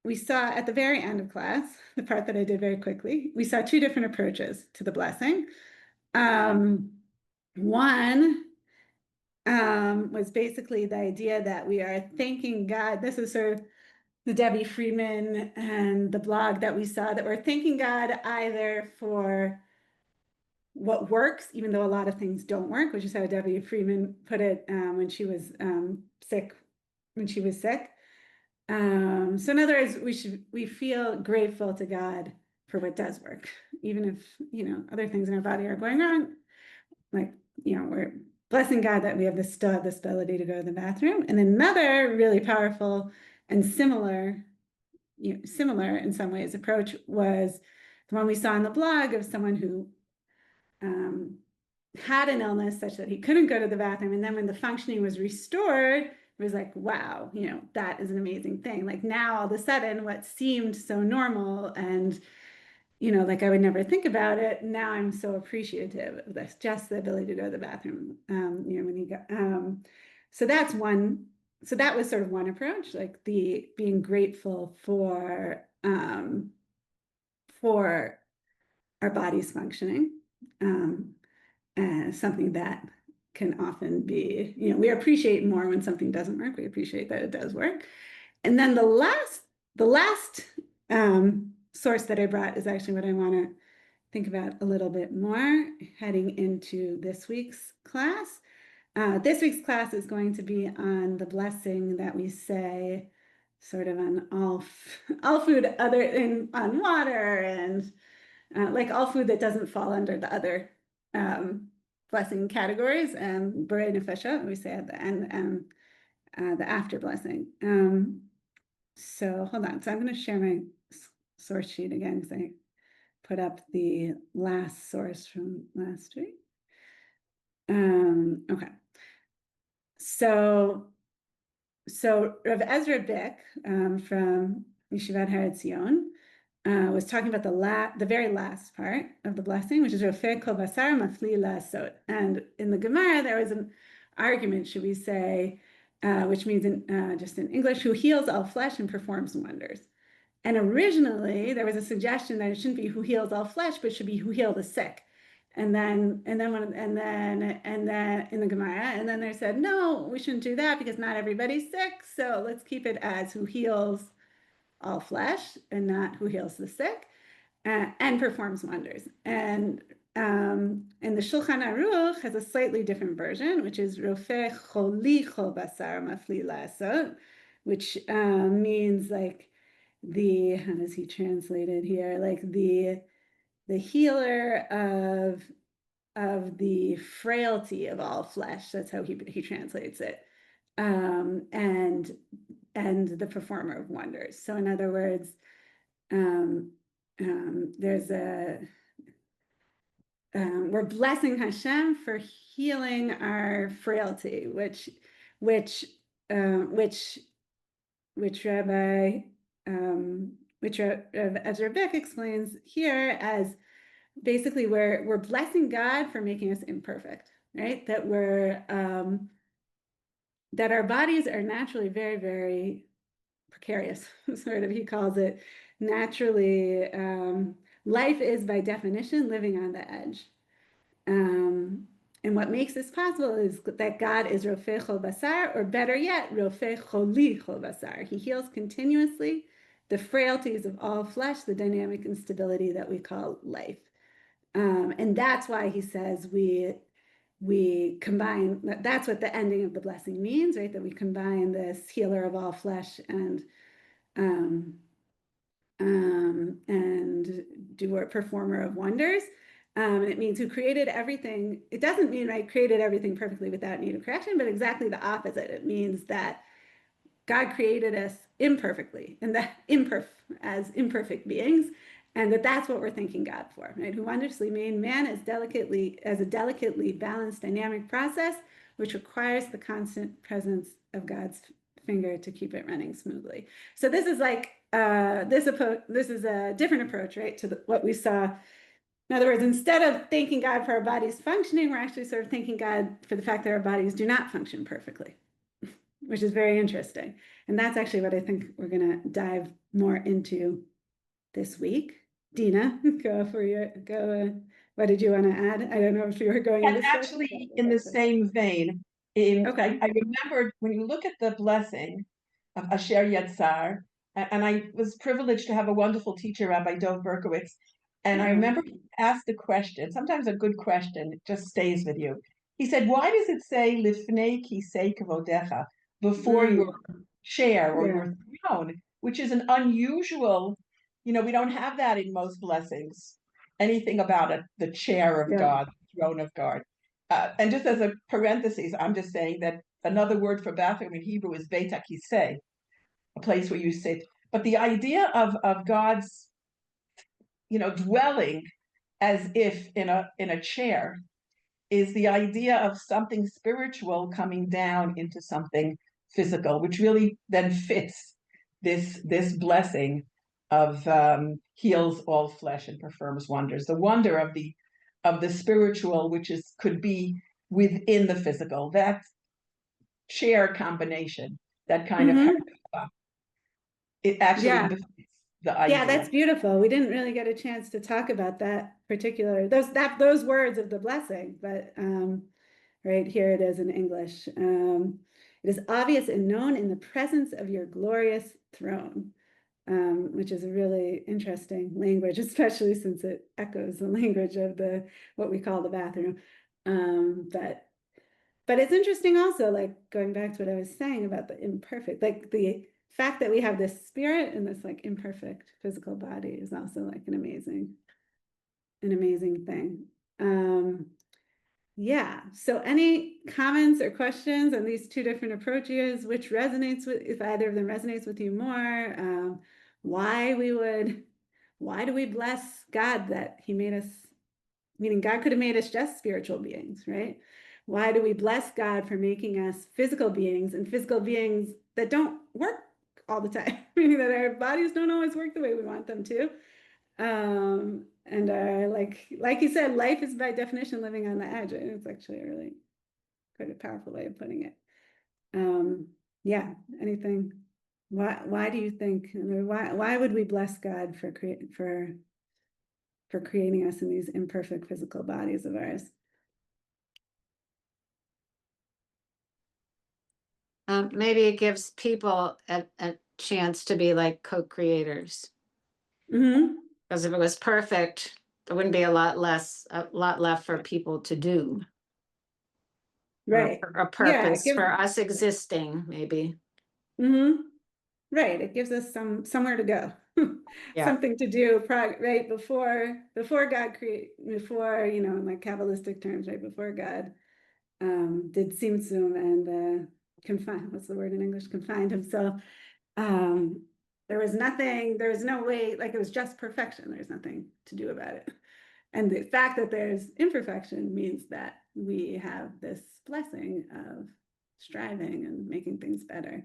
we saw at the very end of class, the part that I did very quickly, we saw two different approaches to the blessing. One was basically the idea that we are thanking God. This is sort of the Debbie Friedman and the blog that we saw, that we're thanking God either for what works, even though a lot of things don't work, which is how Debbie Friedman put it when she was sick. So in other words, we feel grateful to God for what does work, even if, other things in our body are going wrong. Like, we're blessing God that we have still have this ability to go to the bathroom. And another really powerful and similar in some ways approach was the one we saw in the blog of someone who had an illness such that he couldn't go to the bathroom. And then when the functioning was restored, it was like, wow, that is an amazing thing. Like now all of a sudden what seemed so normal and, like I would never think about it. Now I'm so appreciative of this, just the ability to go to the bathroom, when you go. So that's one. So that was sort of one approach, like the being grateful for our body's functioning. Something that can often be, we appreciate more when something doesn't work. We appreciate that it does work. And then the last source that I brought is actually what I want to think about a little bit more heading into this week's class. This week's class is going to be on the blessing that we say sort of on all food other than on water, and like all food that doesn't fall under the other blessing categories, and borei nefashot, we say at the end, the after blessing. So hold on. So I'm going to share my source sheet again because I put up the last source from last week. Okay. So Rav Ezra Bick from Yeshivat Har Etzion was talking about the very last part of the blessing, which is Rofei kol basar mafli la'asot. And in the Gemara, there was an argument, should we say, which means just in English, who heals all flesh and performs wonders. And originally, there was a suggestion that it shouldn't be who heals all flesh, but should be who heals the sick. And then in the Gemara, and then they said, no, we shouldn't do that because not everybody's sick. So let's keep it as who heals all flesh and not who heals the sick, and performs wonders. And the Shulchan Aruch has a slightly different version, which is Rofei choli chol basar mafli la'asot, which means like how does he translate it here? Like the healer of the frailty of all flesh. That's how he translates it. And the performer of wonders. So in other words, we're blessing Hashem for healing our frailty, which Ezra Beck explains here as basically we're blessing God for making us imperfect, right? That our bodies are naturally very, very precarious, sort of, he calls it naturally. Life is by definition living on the edge. And what makes this possible is that God is Rofei chol basar, or better yet, Rofei choli chol basar. He heals continuously the frailties of all flesh, the dynamic instability that we call life. And that's why he says we combine, that's what the ending of the blessing means, right? That we combine this healer of all flesh and do a performer of wonders. And it means who created everything. It doesn't mean, right, created everything perfectly without need of correction, but exactly the opposite. It means that God created us imperfectly, and that as imperfect beings, and that's what we're thanking God for, right? Who wondrously made man as a delicately balanced dynamic process, which requires the constant presence of God's finger to keep it running smoothly. So this is like this is a different approach, right, to what we saw. In other words, instead of thanking God for our bodies functioning, we're actually sort of thanking God for the fact that our bodies do not function perfectly, which is very interesting. And that's actually what I think we're going to dive more into this week. Dina, what did you want to add? I don't know if you were going in And this direction. actually, in the same vein, Okay. I remembered when you look at the blessing of Asher Yatzar, and I was privileged to have a wonderful teacher, Rabbi Dov Berkowitz, and I remember he asked the question, sometimes a good question, it just stays with you. He said, why does it say Lifnei Kisei Kavodecha, before your chair or Yeah. your throne, which is an unusual, we don't have that in most blessings. Anything about it, the chair of Yeah. God, the throne of God. And just as a parenthesis, I'm just saying that another word for bathroom in Hebrew is Beit HaKisei, a place where you sit. But the idea of God's, dwelling as if in a chair is the idea of something spiritual coming down into something physical, which really then fits this blessing of heals all flesh and performs wonders. The wonder of the spiritual, which could be within the physical. That chair combination, that kind of it actually Yeah. befits the Yeah, idea. that's beautiful. We didn't really get a chance to talk about that particular those words of the blessing, but right here it is in English. It is obvious and known in the presence of your glorious throne, which is a really interesting language, especially since it echoes the language of what we call the bathroom. But it's interesting also, like going back to what I was saying about the imperfect, like the fact that we have this spirit and this like imperfect physical body is also like an amazing thing. Yeah. So any comments or questions on these two different approaches, which resonates with, if either of them resonates with you more, why do we bless God that he made us, meaning God could have made us just spiritual beings, right? Why do we bless God for making us physical beings and physical beings that don't work all the time, meaning that our bodies don't always work the way we want them to? And like you said, life is by definition living on the edge. And it's actually a really quite a powerful way of putting it. Yeah, anything. Why do you think, why would we bless God for creating us in these imperfect physical bodies of ours? Maybe it gives people a chance to be like co-creators. Because if it was perfect, there wouldn't be a lot left for people to do. Right. Or a purpose for us existing, maybe. Right. It gives us somewhere to go. Yeah. Something to do, right, before God before, in like Kabbalistic terms, right, before God did Tzimtzum and confined, what's the word in English? Confined himself. There was no way, like it was just perfection. There's nothing to do about it. And the fact that there's imperfection means that we have this blessing of striving and making things better.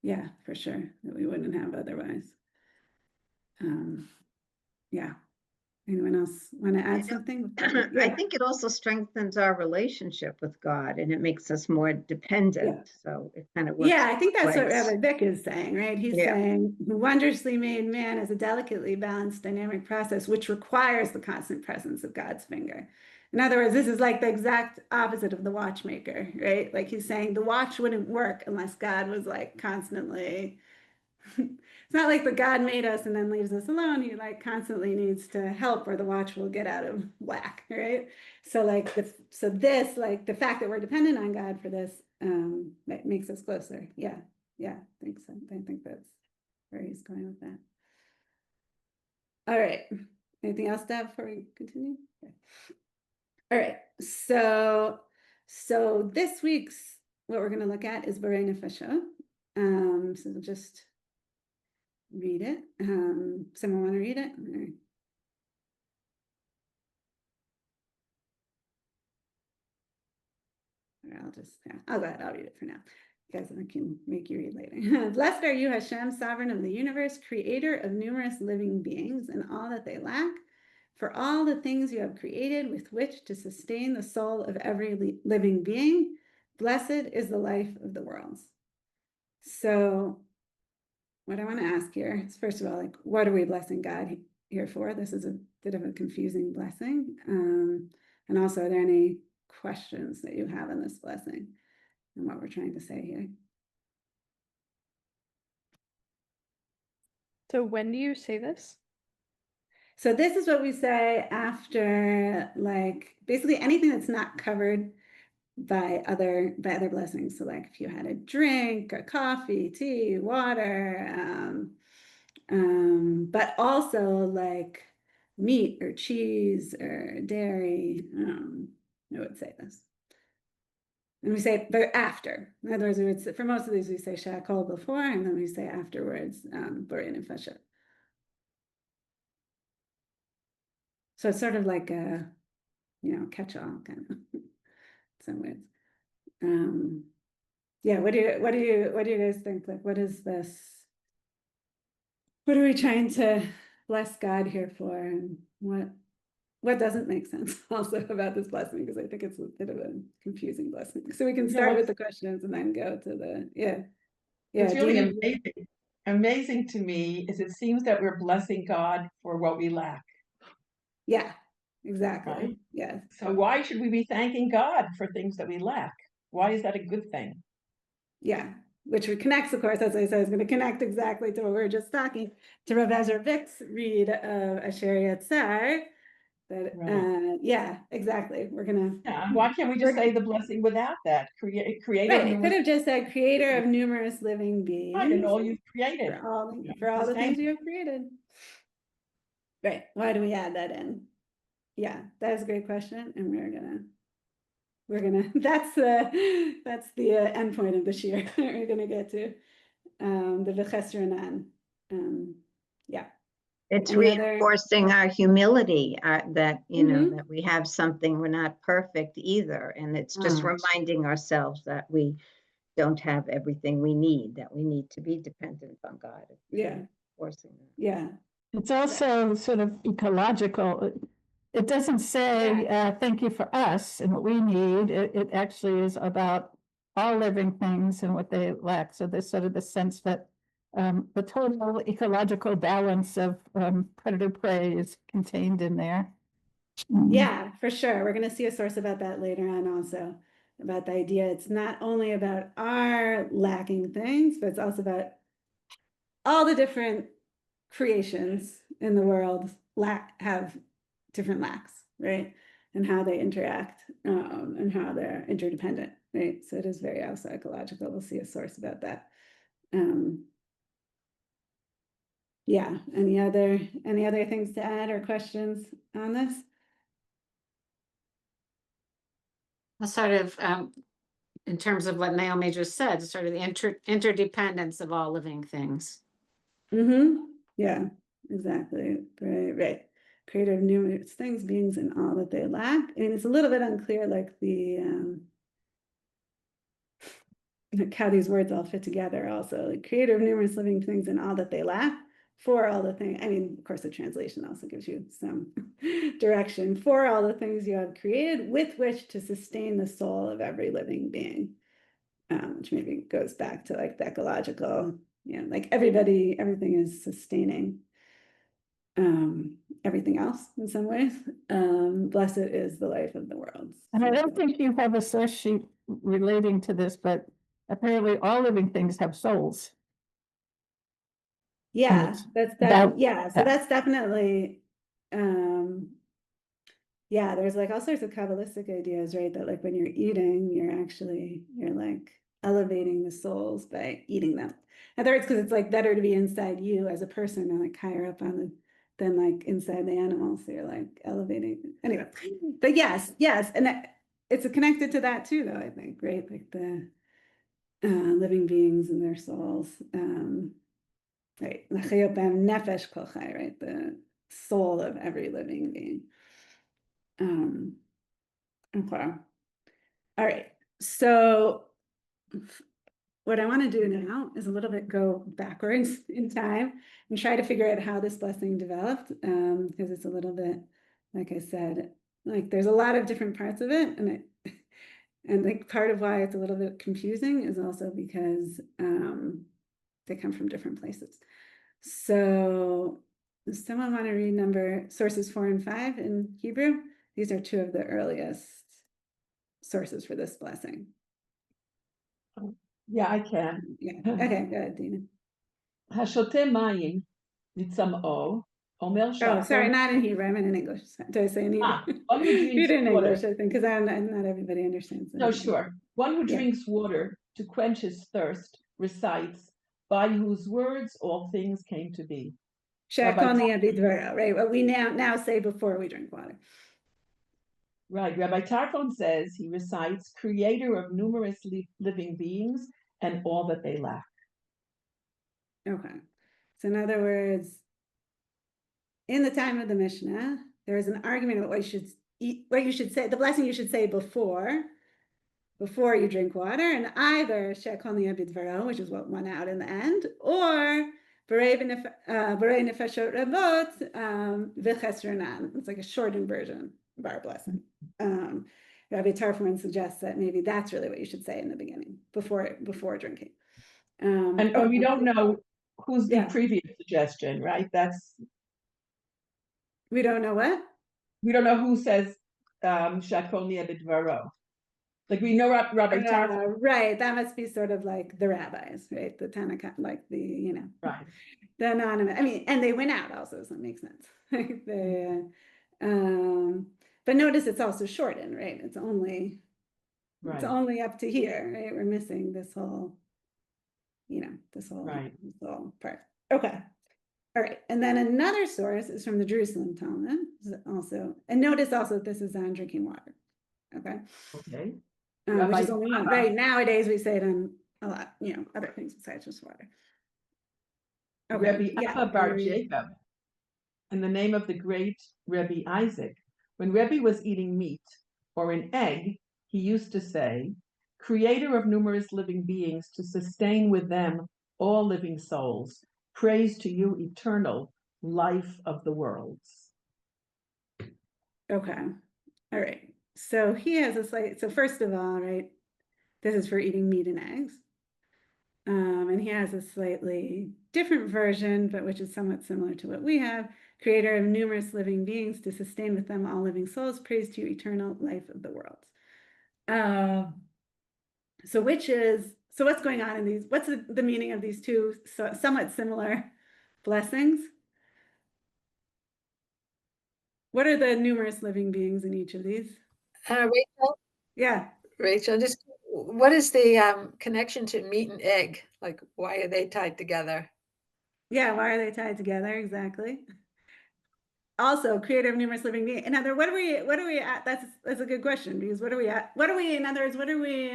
Yeah, for sure, that we wouldn't have otherwise. Yeah. Anyone else want to add something? I think it also strengthens our relationship with God and it makes us more dependent. So it kind of works. Yeah, I think that's what Rabbi Vic is saying, right? He's saying, who wondrously made man as a delicately balanced dynamic process, which requires the constant presence of God's finger. In other words, this is like the exact opposite of the watchmaker, right? Like he's saying the watch wouldn't work unless God was like constantly. It's not like the God made us and then leaves us alone. He like constantly needs to help or the watch will get out of whack, right? So like this, like the fact that we're dependent on God for this, that makes us closer. Yeah, I think so. I think that's where he's going with that. All right. Anything else, Deb, before we continue? Okay. All right. So this week's what we're going to look at is borei nefashot. So just read it. Someone want to read it? I'll go ahead. I'll read it for now. You guys, I can make you read later. Blessed are you, Hashem, sovereign of the universe, creator of numerous living beings and all that they lack, for all the things you have created with which to sustain the soul of every living being. blessed is the life of the worlds. So what I want to ask here is, first of all, like, what are we blessing God here for? This is a bit of a confusing blessing. And also, are there any questions that you have on this blessing and what we're trying to say here? So when do you say this? So this is what we say after, like, basically anything that's not covered by other blessings. So like if you had a drink, a coffee, tea, water, but also like meat or cheese or dairy. I would say this. And we say, but after. In other words, for most of these, we say Rachael before, and then we say afterwards, borei and nefashot. So it's sort of like a, catch-all kind of in some ways. Yeah, what do you guys think? Like, what is this? What are we trying to bless God here for? And what doesn't make sense also about this blessing? Because I think it's a bit of a confusing blessing. So we can start with the questions and then go to the, yeah. What's really amazing to me is it seems that we're blessing God for what we lack. Yeah, exactly. Right? Yes. So why should we be thanking God for things that we lack? Why is that a good thing? Yeah, which connects, of course, as I said, is going to connect exactly to what we were just talking to Rav Ezra Vick's read of Asher Yatzar. That Right. yeah, exactly. We're gonna. Yeah. Why can't we just say the blessing without that? Creator. Right. It could have just said creator of numerous living beings. Right, and all you've created. For all the things you have created. Right. Why do we add that in? Yeah, that is a great question, and we're gonna. That's the end point of this year. We're gonna get to the v'chesronan. Yeah. It's Any other- reinforcing our humility, that, Mhm. that we have something, we're not perfect either. And it's just reminding ourselves that we don't have everything we need, that we need to be dependent on God. It's Yeah. reinforcing that. Yeah. It's also sort of ecological. It doesn't say, thank you for us and what we need. It actually is about all living things and what they lack. So there's sort of the sense that the total ecological balance of predator-prey is contained in there. Yeah, for sure. We're going to see a source about that later on also, about the idea it's not only about our lacking things, but it's also about all the different creations in the world have different lacks, right? And how they interact and how they're interdependent, right? So it is very also ecological. We'll see a source about that. Yeah, any other things to add or questions on this? Sort of, in terms of what Naomi just said, sort of the interdependence of all living things. Yeah, exactly. Right. Creator of numerous things, beings, and all that they lack. I mean, it's a little bit unclear, like like how these words all fit together. Also, like creator of numerous living things and all that they lack. For all the things, I mean, of course, the translation also gives you some direction. For all the things you have created, with which to sustain the soul of every living being, which maybe goes back to like the ecological, like everything is sustaining everything else in some ways. Blessed is the life of the world. And I don't think you have a source sheet relating to this, but apparently all living things have souls. Yeah, that's that. Yeah, so that's definitely, yeah, there's like all sorts of Kabbalistic ideas, right? That like when you're eating, you're like elevating the souls by eating them. In other words, because it's like better to be inside you as a person and like higher up than like inside the animal. So you're like elevating. Anyway, but yes, and it's connected to that too, though, I think, right? Like the living beings and their souls. Right, nefesh kol chai, right? The soul of every living being. Okay. All right. So what I want to do now is a little bit go backwards in time and try to figure out how this blessing developed, because it's a little bit, like I said, like there's a lot of different parts of it, and And like part of why it's a little bit confusing is also because they come from different places. So does someone want to read sources 4 and 5 in Hebrew? These are two of the earliest sources for this blessing. Yeah, I can. Yeah. Okay, go ahead, Dina. השותה מים מצמאו, אומר Oh, שהכל... sorry, not in Hebrew. I meant in English. Did I say in Hebrew? one who drinks Read it in water. English, I think, because not everybody understands it. No, sure. One who Yeah. drinks water to quench his thirst recites, by whose words all things came to be. Shakoni abidvara, right? What we now say before we drink water. Right. Rabbi Tarfon says he recites, creator of numerous living beings and all that they lack. Okay. So in other words, in the time of the Mishnah, there is an argument about what you should say, the blessing you should say before you drink water, and either Shekoni Abidvaro, which is what won out in the end, or borei nefashot rabot v'chesronan. It's like a shortened version of our blessing. Rabbi Tarfman suggests that maybe that's really what you should say in the beginning, before drinking. And we don't know who's the Yeah. previous suggestion, right? We don't know what? We don't know who says Shakol Niabidvaro. Like we know Rabbi Tarfon. Right, that must be sort of like the rabbis, right? The Tanakh, like the, Right. the anonymous. I mean, and they went out also, so it makes sense. But notice it's also shortened, right? It's only up to here, right? We're missing this whole, this whole part. Okay. All right. And then another source is from the Jerusalem Talmud also. And notice also that this is on drinking water. Okay. Okay. Which is only one, right? Nowadays we say it on a lot, other things besides just water. Okay. Rabbi Abba Bar Jacob, in the name of the great Rabbi Isaac, when Rabbi was eating meat or an egg, he used to say, creator of numerous living beings to sustain with them all living souls, praise to you, eternal life of the worlds. Okay. All right. So he has so first of all, right, this is for eating meat and eggs. And he has a slightly different version, but which is somewhat similar to what we have. Creator of numerous living beings to sustain with them all living souls, praise to you, eternal life of the worlds. So what's going on in these? What's the meaning of these two somewhat similar blessings? What are the numerous living beings in each of these? Rachel, Yeah. just what is the connection to meat and egg? Like, why are they tied together? Yeah, why are they tied together? Exactly. Also, creator of numerous living beings. In other words, what are we at? That's a good question, because what are we at? In other words, what are we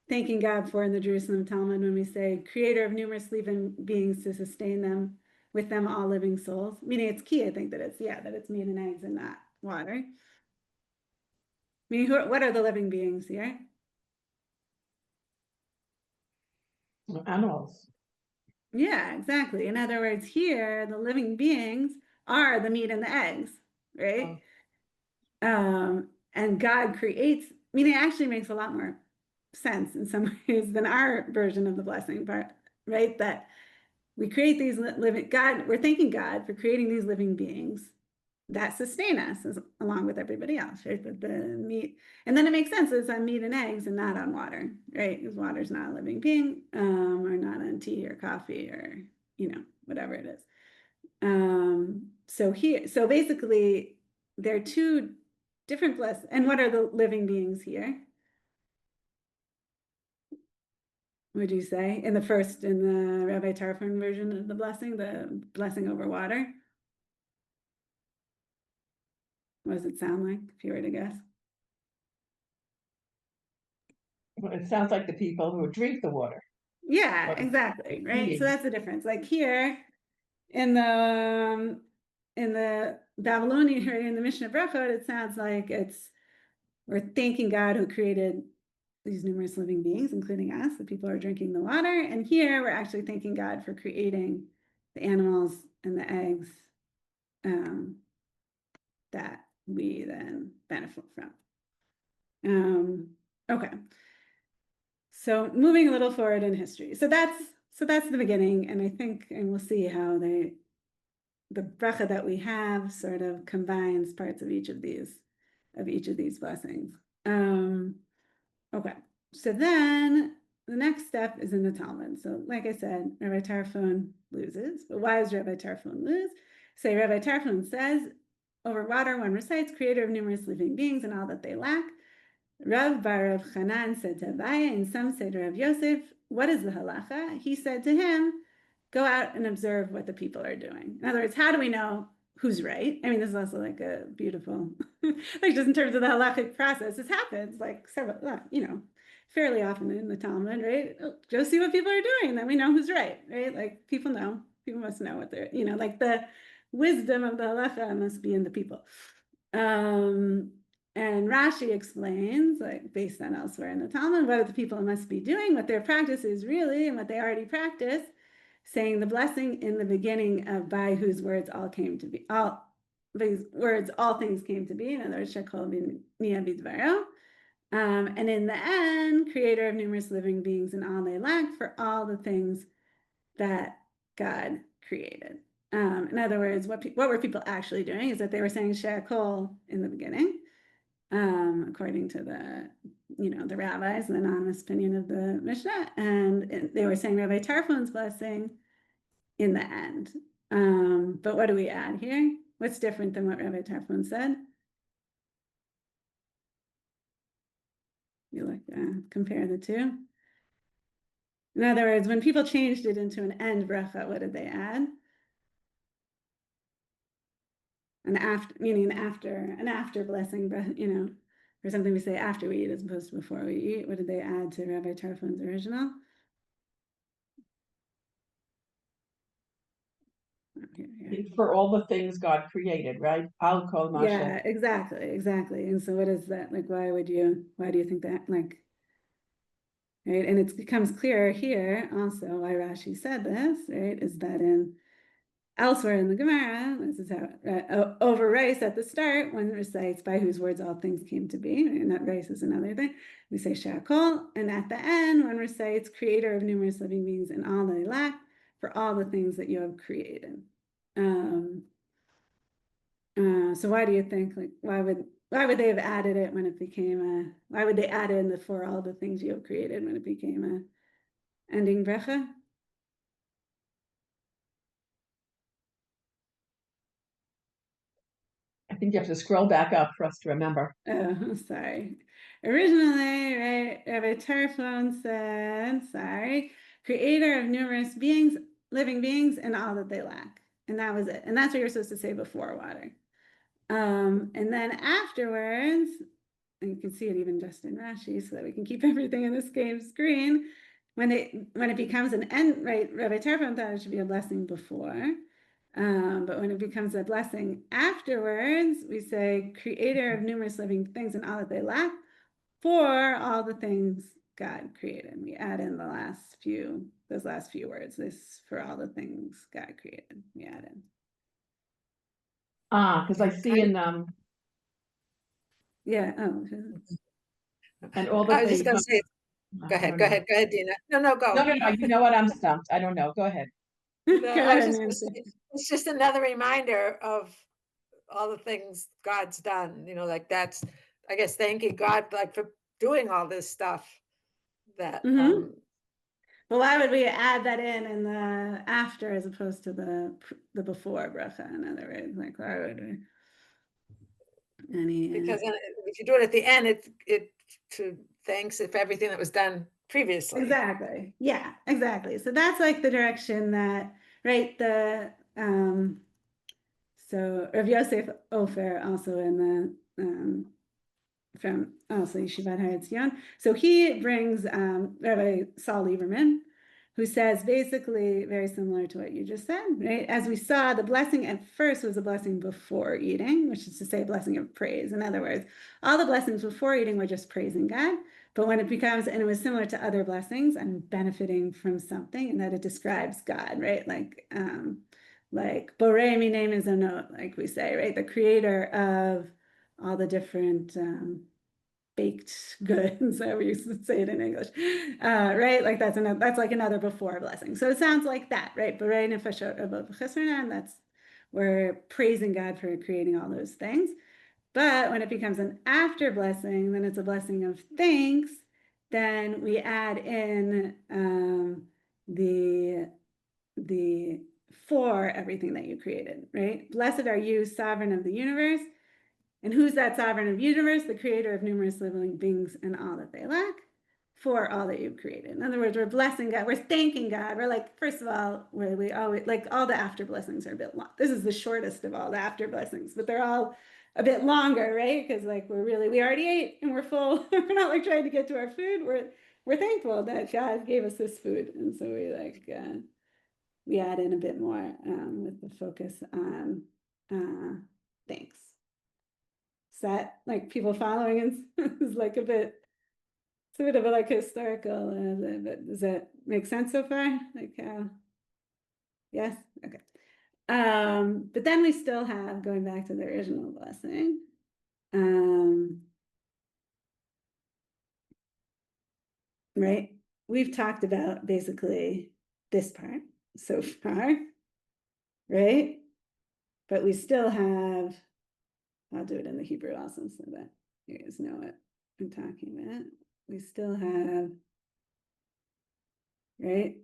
thanking God for in the Jerusalem Talmud when we say creator of numerous living beings to sustain them with them all living souls? Meaning it's key, I think, that it's meat and eggs and not water. Meaning, what are the living beings here? Animals. Yeah, exactly. In other words, here, the living beings are the meat and the eggs, right? And God creates, meaning it actually makes a lot more sense in some ways than our version of the blessing part, right? That we create these we're thanking God for creating these living beings that sustain us along with everybody else, right? But the meat, and then it makes sense it's on meat and eggs and not on water, right? Because water is not a living being, or not on tea or coffee or, whatever it is. So basically there are two different blessings. And what are the living beings here? Would you say in the Rabbi Tarfon version of the blessing over water? What does it sound like if you were to guess? It sounds like the people who drink the water. Yeah, exactly. Right. So that's the difference. Like here in the Babylonian, in the Mishnah Brakhot, it sounds like we're thanking God who created these numerous living beings, including us, the people who are drinking the water. And here we're actually thanking God for creating the animals and the eggs that we then benefit from. Okay. So moving a little forward in history. So that's the beginning, and I think, and we'll see how the bracha that we have sort of combines parts of each of these blessings. Okay. So then the next step is in the Talmud. So like I said, Rabbi Tarfon loses. But why does Rabbi Tarfon lose? Say Rabbi Tarfon says, over water one recites, creator of numerous living beings and all that they lack. Rav bar Rav Chanan said to Abaye, and some say to Rav Yosef, what is the halacha? He said to him, go out and observe what the people are doing. In other words, how do we know who's right? I mean, this is also like a beautiful, like just in terms of the halachic process, this happens like several, fairly often in the Talmud, right? Go see what people are doing, then we know who's right, right? Like people must know what they're, like the wisdom of the halacha must be in the people. And Rashi explains, like based on elsewhere in the Talmud, what the people must be doing, what their practice is really, and what they already practice, saying the blessing in the beginning of by whose words all came to be, all these words, all things came to be. In other words, Shekol b'niya b'dvaro. And in the end, creator of numerous living beings and all they lack for all the things that God created. In other words, what were people actually doing is that they were saying Shekol in the beginning, according to the rabbis, the anonymous opinion of the Mishnah, and they were saying Rabbi Tarfon's blessing in the end. But what do we add here? What's different than what Rabbi Tarfon said? You compare the two. In other words, when people changed it into an end bracha, what did they add? An after blessing, or something we say after we eat as opposed to before we eat. What did they add to Rabbi Tarfon's original? For all the things God created, right? Al kol masha. Yeah, exactly. And so what is that? Like, why do you think that? Like, right? And it becomes clearer here also why Rashi said this, right? Is that elsewhere in the Gemara, this is how over rice at the start, one recites by whose words all things came to be, and that rice is another thing. We say Shakol, and at the end, one recites creator of numerous living beings and all they lack for all the things that you have created. So why do you think, like, why would they have added it when it became why would they add in the for all the things you have created when it became a ending bracha? I think you have to scroll back up for us to remember. Oh, sorry. Originally, right, Rabbi Tarfon said, creator of numerous beings, living beings, and all that they lack. And that was it. And that's what you're supposed to say before water. And then afterwards, and you can see it even just in Rashi, so that we can keep everything in the same screen. When it becomes an end, right? Rabbi Tarfon thought it should be a blessing before. But when it becomes a blessing afterwards, we say creator of numerous living things and all that they lack for all the things God created. We add in those last few words, this for all the things God created. We add in. Because I see in Yeah. and all the I was just things. gonna say, go ahead, Dina. No, go. No, you know what? I'm stumped. I don't know. Go ahead. No, Go I was ahead, just gonna Nancy. say, it's just another reminder of all the things God's done, like that's, I guess, thanking God like for doing all this stuff that, Mhm. Well, why would we add that in the after as opposed to the before bracha? In other words, like why would we? because if you do it at the end, it to thanks for everything that was done previously. Exactly. Yeah, exactly. So that's like the direction that, right? So Rav Yosef Ofer also in the from also Yeshivat Har Etzion. So he brings Rabbi Saul Lieberman, who says basically very similar to what you just said, right? As we saw, the blessing at first was a blessing before eating, which is to say a blessing of praise. In other words, all the blessings before eating were just praising God. But when it becomes, and it was similar to other blessings, I'm benefiting from something, and that it describes God, right? Like borei minei mizonot, like we say, right? The creator of all the different baked goods, however you say it in English, right? Like that's like another before blessing. So it sounds like that, right? Borei, nefashot, and that's we're praising God for creating all those things. But when it becomes an after blessing, then it's a blessing of thanks. Then we add in the for everything that you created, right? Blessed are you, sovereign of the universe. And who's that sovereign of the universe? The creator of numerous living beings and all that they lack, for all that you've created. In other words, we're blessing God, we're thanking God. We're like, first of all, we always, like all the after blessings are a bit long. This is the shortest of all the after blessings, but they're all a bit longer, right? Because like we already ate and we're full. We're not like trying to get to our food. We're thankful that God gave us this food. And so we add in a bit more with the focus on thanks. Is that like people following is like it's a bit of a like historical, but does that make sense so far? Like, yes, okay. But then we still have, going back to the original blessing, right? We've talked about basically this part so far, right? But we still have, I'll do it in the Hebrew also so that you guys know what I'm talking about. We still have, right,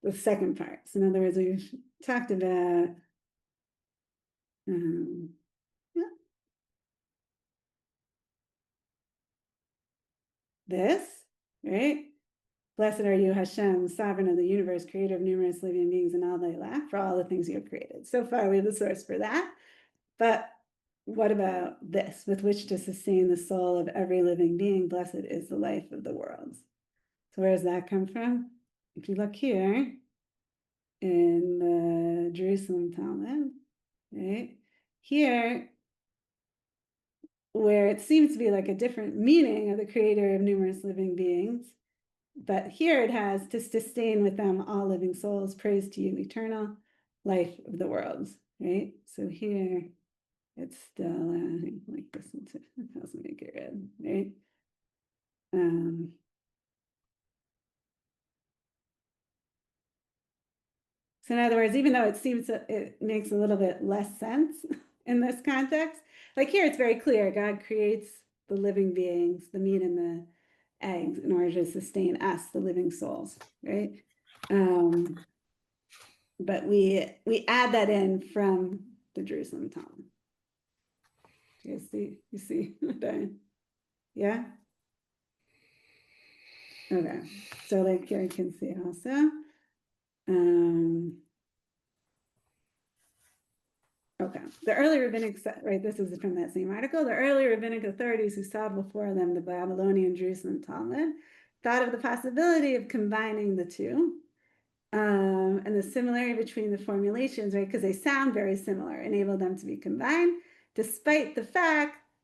the second part. So in other words, we've talked about yeah, this, right? Blessed are you, Hashem, sovereign of the universe, creator of numerous living beings and all they lack, for all the things you have created. So far, we have the source for that. But what about this? With which to sustain the soul of every living being, blessed is the life of the world. So where does that come from? If you look here in the Jerusalem Talmud, right? Here, where it seems to be like a different meaning of the creator of numerous living beings, but here it has to sustain with them all living souls, praise to you, eternal life of the world, right? So here it's still like this, let's make it red, right? So in other words, even though it seems it makes a little bit less sense in this context, like here it's very clear, God creates the living beings, the meat and the eggs, in order to sustain us, the living souls, right? But we add that in from the Jerusalem Talmud. You see, yeah? Okay, so like here you can see also. Okay, the early rabbinic, right, this is from that same article. The early rabbinic authorities who saw before them the Babylonian Jerusalem Talmud thought of the possibility of combining the two. And the similarity between the formulations, right, because they sound very similar, enable them to be combined, despite the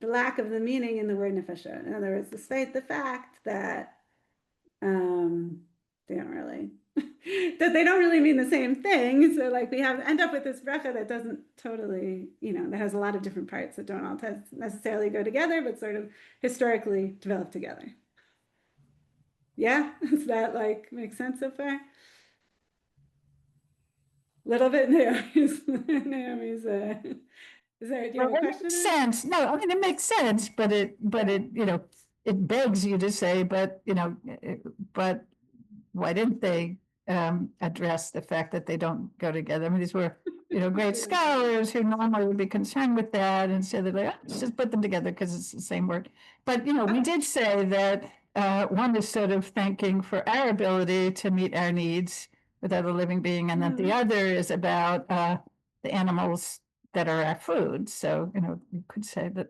lack of the meaning in the word nefashot. In other words, despite the fact that they don't really that they don't really mean the same thing. So like we end up with this bracha that doesn't totally, that has a lot of different parts that don't all necessarily go together, but sort of historically develop together. Yeah, does that like make sense so far? Little bit, Naomi's is there, do you have a question? Makes sense. No, I mean, it makes sense, but it, it begs you to say, but why didn't they address the fact that they don't go together? I mean, these were, great scholars who normally would be concerned with that, and so they're like, let's just put them together because it's the same word. But, we did say that one is sort of thanking for our ability to meet our needs with other living being, and that the other is about the animals that are our food. So, you could say that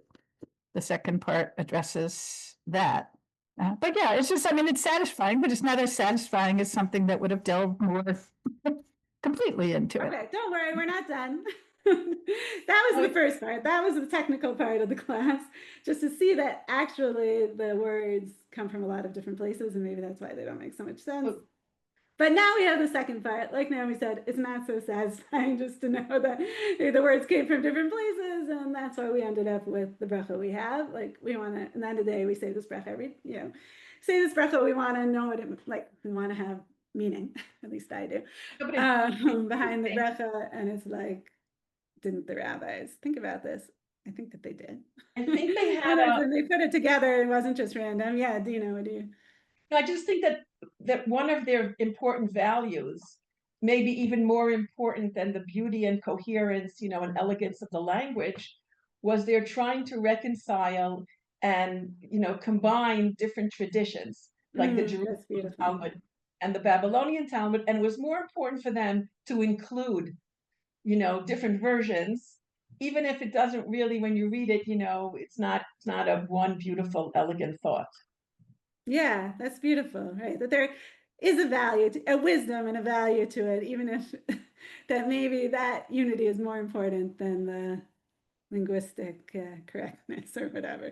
the second part addresses that. But yeah, it's just, I mean, it's satisfying, but it's not as satisfying as something that would have delved more completely into it. Okay, don't worry, we're not done. That was the first part. That was the technical part of the class, just to see that actually the words come from a lot of different places, and maybe that's why they don't make so much sense. But now we have the second part. Like Naomi said, it's not so satisfying just to know that the words came from different places, and that's why we ended up with the bracha we have. Like we want to, at the end of the day, we say this bracha every, say this bracha. We want to know what it like. We want to have meaning. At least I do. No, but it's Behind the bracha, and it's like, didn't the rabbis think about this? I think that they did. I think they had And they put it together. It wasn't just random. Yeah, Dina, what do you? I just think that one of their important values, maybe even more important than the beauty and coherence, and elegance of the language, was they're trying to reconcile and combine different traditions, like the That's Jerusalem beautiful. Talmud and the Babylonian Talmud, and it was more important for them to include, different versions, even if it doesn't really, when you read it, it's not a one beautiful, elegant thought. Yeah, that's beautiful, right? That there is a value, a wisdom and a value to it, even if that maybe that unity is more important than the linguistic correctness or whatever.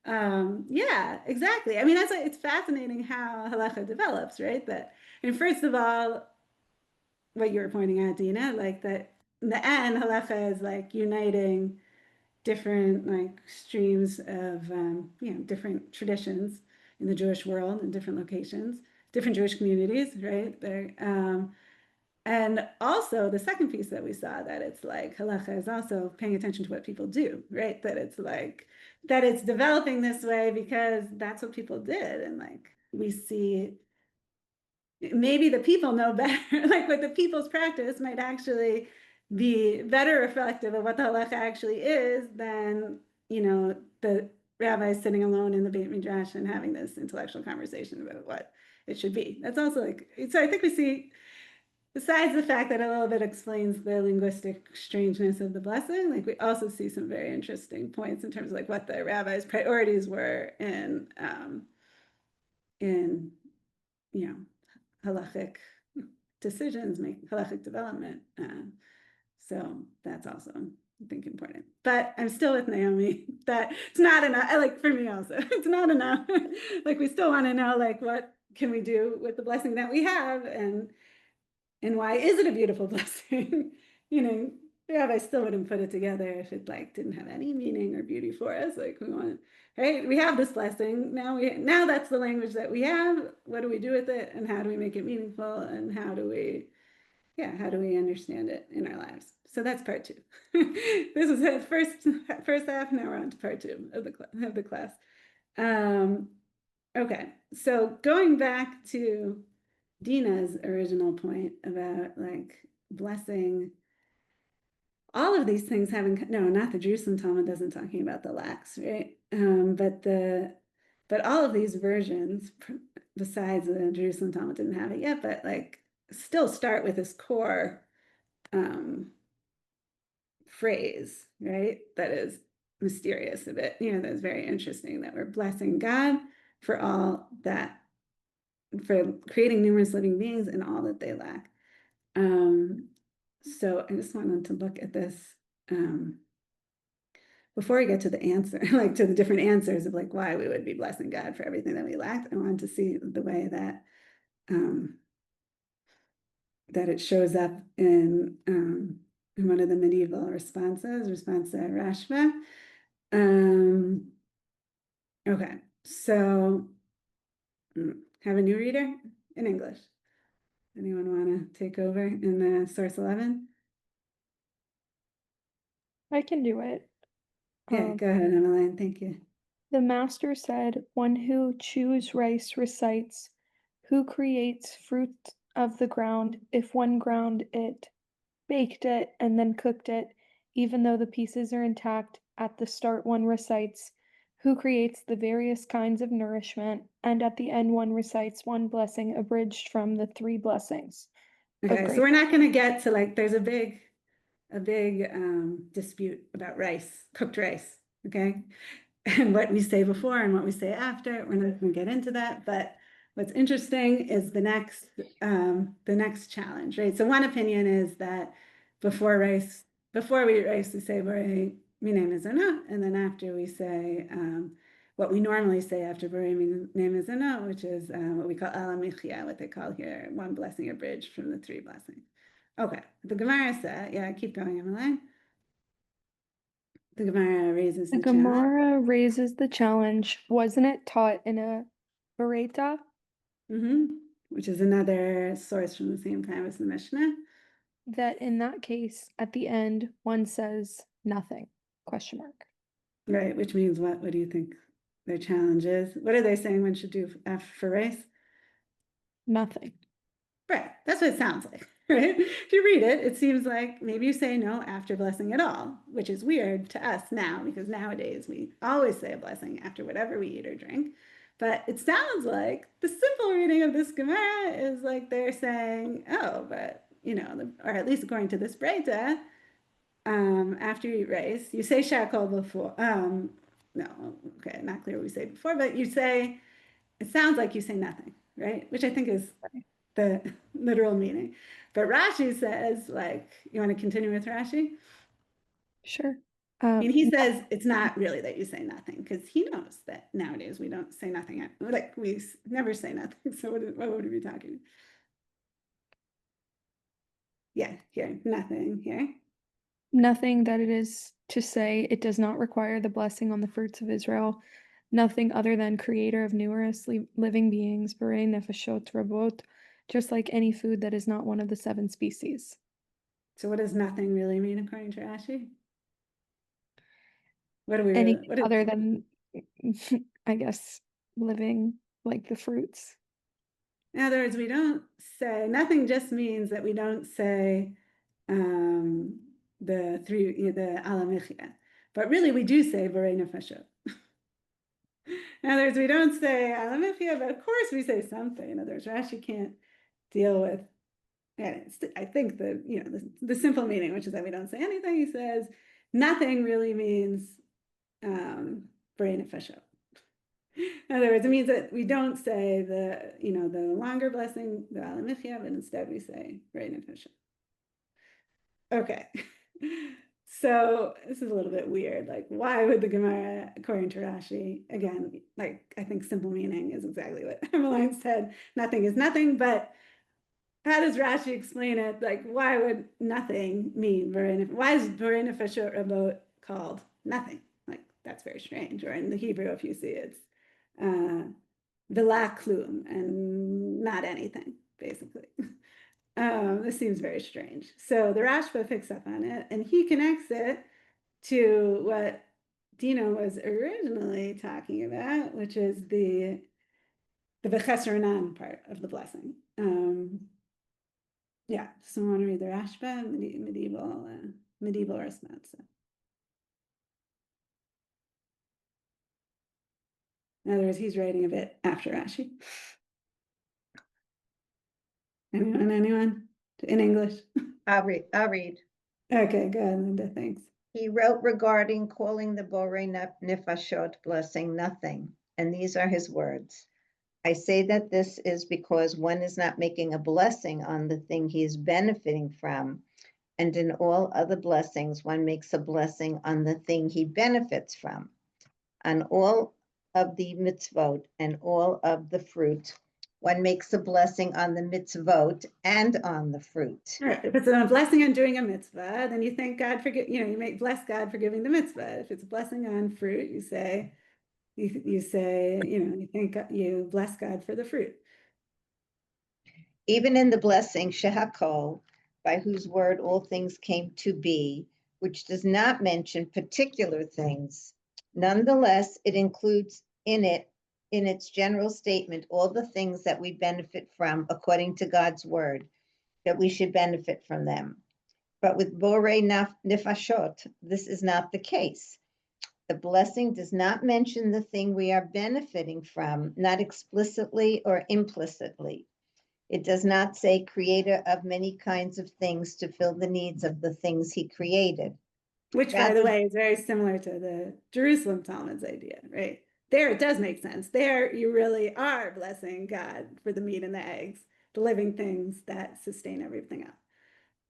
Yeah, exactly. I mean, that's it's fascinating how halacha develops, right? And first of all, what you were pointing out, Dina, like that in the end, halacha is like uniting different like streams of different traditions in the Jewish world in different locations, different Jewish communities, right? There, and also the second piece that we saw that it's like halacha is also paying attention to what people do, right? That it's like that it's developing this way because that's what people did, and like we see maybe the people know better, like what the people's practice might actually be better reflective of what the halacha actually is than, the rabbis sitting alone in the Beit Midrash and having this intellectual conversation about what it should be. That's also like, so I think we see, besides the fact that a little bit explains the linguistic strangeness of the blessing, like we also see some very interesting points in terms of like what the rabbis' priorities were in halachic decisions, make halachic development. So that's also, I think, important. But I'm still with Naomi that it's not enough. Like for me also, it's not enough. Like we still want to know, like, what can we do with the blessing that we have, and why is it a beautiful blessing? Yeah, I still wouldn't put it together if it like didn't have any meaning or beauty for us. Like we want, right? We have this blessing now. That's the language that we have. What do we do with it, and how do we make it meaningful, and how do we understand it in our lives? So that's part two. This is the first half. Now we're on to part two of the class. Okay, so going back to Dina's original point about like blessing, all of these things having, no, not the Jerusalem Talmud doesn't talking about the lax, right? But all of these versions, besides the Jerusalem Talmud didn't have it yet, but like still start with this core phrase, right? That is mysterious a bit, that's very interesting, that we're blessing God for all that, for creating numerous living beings and all that they lack. So I just wanted to look at this before we get to the answer, like to the different answers of like why we would be blessing God for everything that we lacked. I wanted to see the way that that it shows up in one of the medieval responses, Responsa Rashba. Okay, so have a new reader in English. Anyone want to take over in source 11? I can do it. Yeah, go ahead, Emmeline. Thank you. The master said, "One who chews rice recites, who creates fruit of the ground, if one ground it, baked it, and then cooked it, even though the pieces are intact, at the start one recites, who creates the various kinds of nourishment, and at the end one recites one blessing abridged from the three blessings." Okay, so we're not going to get to like, there's a big dispute about rice, cooked rice, okay? And what we say before and what we say after. We're not going to get into that, but what's interesting is the next challenge, right? So one opinion is that before we eat rice, we say borei, my name is Anna, and then after we say what we normally say after borei nemezonot, which is what we call ala michya, what they call here, one blessing abridged from the 3 blessings. Okay, the Gemara said, yeah, keep going, Emily. The Gemara raises The the challenge. Gemara raises the challenge. Wasn't it taught in a Bereta? Which is another source from the same time as the Mishnah. That in that case, at the end, one says nothing, question mark. Right, which means what? What do you think their challenge is? What are they saying one should do for race? Nothing. Right, that's what it sounds like, right? If you read it, it seems like maybe you say no after blessing at all, which is weird to us now, because nowadays we always say a blessing after whatever we eat or drink. But it sounds like the simple reading of this Gemara is like they're saying, oh, but, you know, or at least according to this Breita, after you eat rice, you say Rachael before, no, okay, not clear what we say before, but you say, it sounds like you say nothing, right? Which I think is the literal meaning. But Rashi says, like, you want to continue with Rashi? Sure. I mean, he says it's not really that you say nothing, because he knows that nowadays we don't say nothing. Like, we never say nothing. So what would we be talking? Yeah, here, nothing here. Nothing that it is to say it does not require the blessing on the fruits of Israel. Nothing other than creator of numerous living beings, borei nefashot rabot, just like any food that is not one of the 7 species. So what does nothing really mean according to Rashi? What do we Anything really, other than, I guess, living like the fruits. in other words, we don't say, nothing just means that we don't say the 3, the ala michya. But really we do say borei nefashot. In other words, we don't say ala michya, but of course we say something. In other words, Rashi can't deal with, and I think the simple meaning, which is that we don't say anything. He says nothing really means borei nefashot. In other words, it means that we don't say the longer blessing, the ala michya, but instead we say borei nefashot. Okay. So this is a little bit weird. Like, why would the Gemara, according to Rashi, again, like, I think simple meaning is exactly what Emmeline said. Nothing is nothing, but how does Rashi explain it? Like, why would nothing mean borei? Why is borei nefashot rabot called nothing? Like, that's very strange. Or in the Hebrew, if you see it's v'la klum, and not anything, basically. This seems very strange. So the Rashba picks up on it, and he connects it to what Dina was originally talking about, which is the v'chesronan part of the blessing. Yeah, someone want to read the Rashba, medieval response. So. In other words, he's writing a bit after Rashi. Anyone? In English? I'll read. Okay, good, Linda, thanks. He wrote regarding calling the borei nefashot blessing nothing, and these are his words. I say that this is because one is not making a blessing on the thing he is benefiting from, and in all other blessings, one makes a blessing on the thing he benefits from. On all of the mitzvot and all of the fruit, one makes a blessing on the mitzvot and on the fruit. Right. If it's a blessing on doing a mitzvah, then you thank God for, you bless God for giving the mitzvah. If it's a blessing on fruit, you say, you thank God, you bless God for the fruit. Even in the blessing Shehakol, by whose word all things came to be, which does not mention particular things, nonetheless, it includes in its general statement, all the things that we benefit from according to God's word, that we should benefit from them. But with borei nefashot, this is not the case. The blessing does not mention the thing we are benefiting from, not explicitly or implicitly. It does not say creator of many kinds of things to fill the needs of the things he created. Which, by the way, is very similar to the Jerusalem Talmud's idea, right? There it does make sense. There you really are blessing God for the meat and the eggs, the living things that sustain everything else.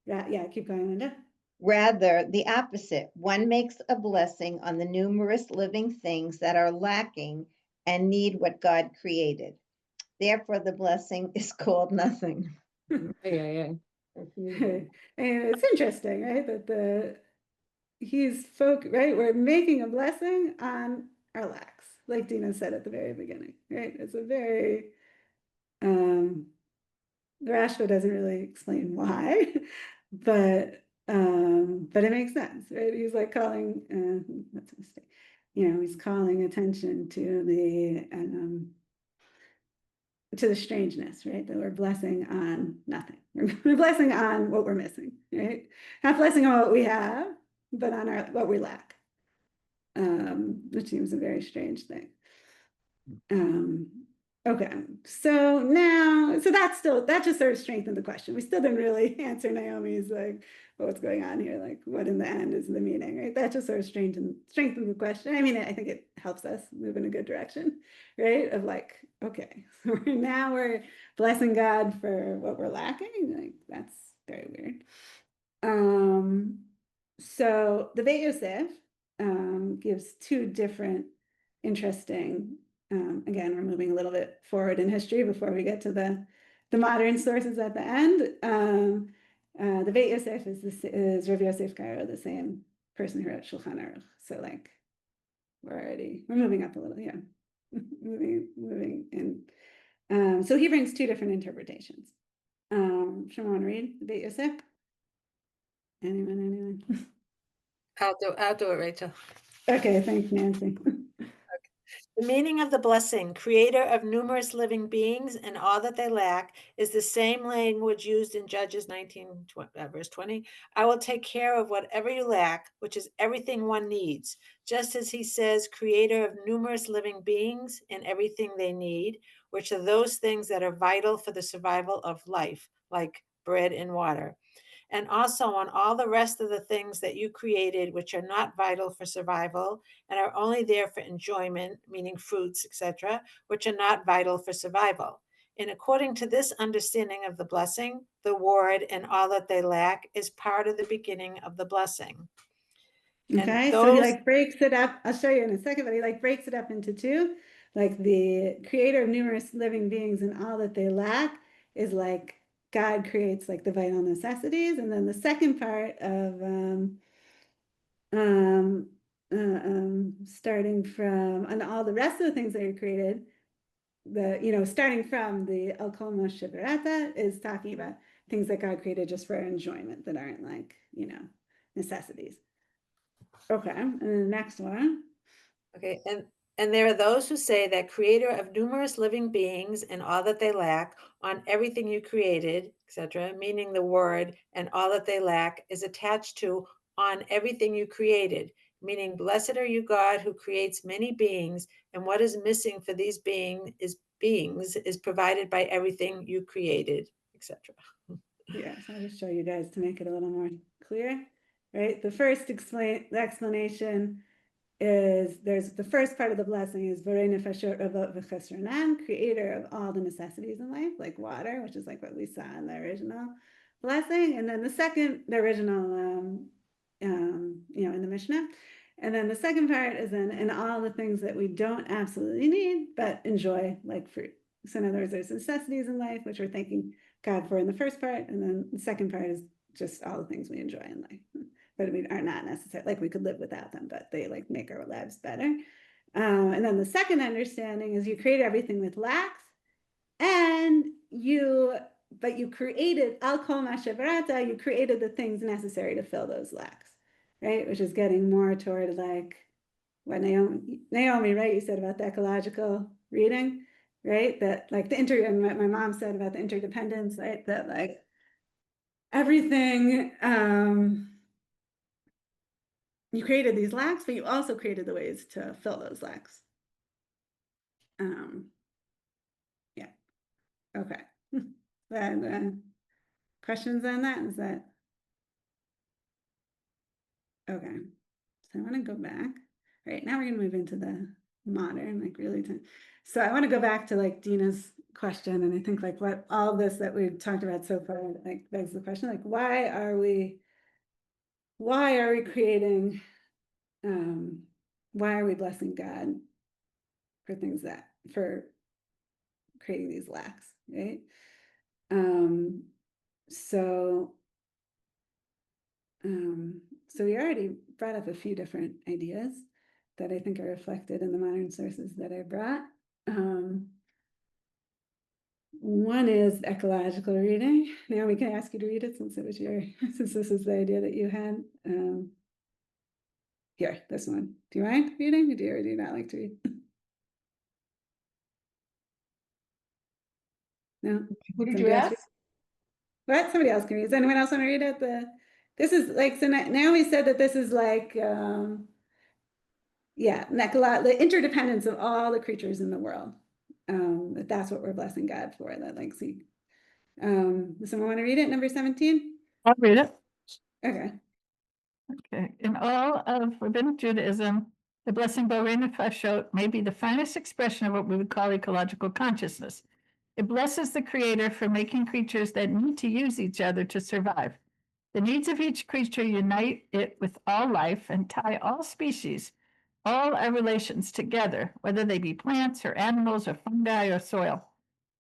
Yeah, keep going, Linda. Rather, the opposite. One makes a blessing on the numerous living things that are lacking and need what God created. Therefore, the blessing is called nothing. Yeah. And it's interesting, right? That right? We're making a blessing on our lacks, like Dina said at the very beginning, right? It's a very, the Rachael doesn't really explain why, but it makes sense, right? He's like calling, that's a mistake. He's calling attention to the strangeness, right? That we're blessing on nothing. We're blessing on what we're missing, right? Not blessing on what we have, but on what we lack, which seems a very strange thing. Okay, so that just sort of strengthened the question. We still didn't really answer Naomi's like, what's going on here? Like, what in the end is the meaning, right? That just sort of strengthened the question. I mean, I think it helps us move in a good direction, right? Of like, okay, so now we're blessing God for what we're lacking. Like, that's very weird. So the Beit Yosef gives two different interesting. Again, we're moving a little bit forward in history before we get to the modern sources at the end. The Beit Yosef is Rav Yosef Karo, the same person who wrote Shulchan Aruch. So like, we're moving up a little, yeah, moving in. So he brings two different interpretations. Someone want to read the Beit Yosef? Anyone? I'll do it, Rachel. Okay, thanks, Nancy. The meaning of the blessing, creator of numerous living beings and all that they lack, is the same language used in Judges 19, verse 20. I will take care of whatever you lack, which is everything one needs. Just as he says, creator of numerous living beings and everything they need, which are those things that are vital for the survival of life, like bread and water. And also on all the rest of the things that you created, which are not vital for survival and are only there for enjoyment, meaning fruits, etc., which are not vital for survival. And according to this understanding of the blessing, the word and all that they lack is part of the beginning of the blessing. Okay, so he like breaks it up. I'll show you in a second, but he like breaks it up into two. Like the creator of numerous living beings and all that they lack is like God creates like the vital necessities, and then the second part of starting from and all the rest of the things that are created, starting from the El Kol Sheberata is talking about things that God created just for our enjoyment that aren't like necessities. Okay, and the next one. Okay, and there are those who say that creator of numerous living beings and all that they lack on everything you created, etc., meaning the word and all that they lack is attached to on everything you created, meaning blessed are you, God, who creates many beings, and what is missing for these beings is provided by everything you created, etc. Yes, I'll just show you guys to make it a little more clear. Right, the first explanation is there's the first part of the blessing is borei nefashot v'chesronan, creator of all the necessities in life, like water, which is like what we saw in the original blessing, and then the original in the Mishnah, and then the second part is in all the things that we don't absolutely need but enjoy, like fruit. So in other words, there's necessities in life which we're thanking God for in the first part, and then the second part is just all the things we enjoy in life. But we are not necessary, like we could live without them, but they like make our lives better. And then the second understanding is you create everything with lacks, and you created Al Kol Mashavarata, you created the things necessary to fill those lacks, right? Which is getting more toward like what Naomi, right? You said about the ecological reading, right? That like and what my mom said about the interdependence, right? That like everything, you created these lacks, but you also created the ways to fill those lacks. Yeah. Okay. Then questions on that? Is that okay? So I want to go back. Right now we're gonna move into the modern, like really. So I want to go back to like Dina's question, and I think like what all this that we've talked about so far like begs the question, like why are we why are we creating, why are we blessing God for things for creating these lacks, right? So we already brought up a few different ideas that I think are reflected in the modern sources that I brought. One is ecological reading. Naomi, can I ask you to read it since it was since this is the idea that you had? Here, this one. Do you mind reading? Do you or do you not like to read? No? Who did Somebody you else ask? read? What? Somebody else can read. Does anyone else want to read it? This is like, so Naomi said that this is like, yeah, the interdependence of all the creatures in the world. That's what we're blessing God for. That like, see, does someone want to read it? Number 17? I'll read it. Okay. Okay. In all of rabbinic Judaism, the blessing borei nefashot may be the finest expression of what we would call ecological consciousness. It blesses the Creator for making creatures that need to use each other to survive. The needs of each creature unite it with all life and tie all species, all our relations together, whether they be plants or animals or fungi or soil.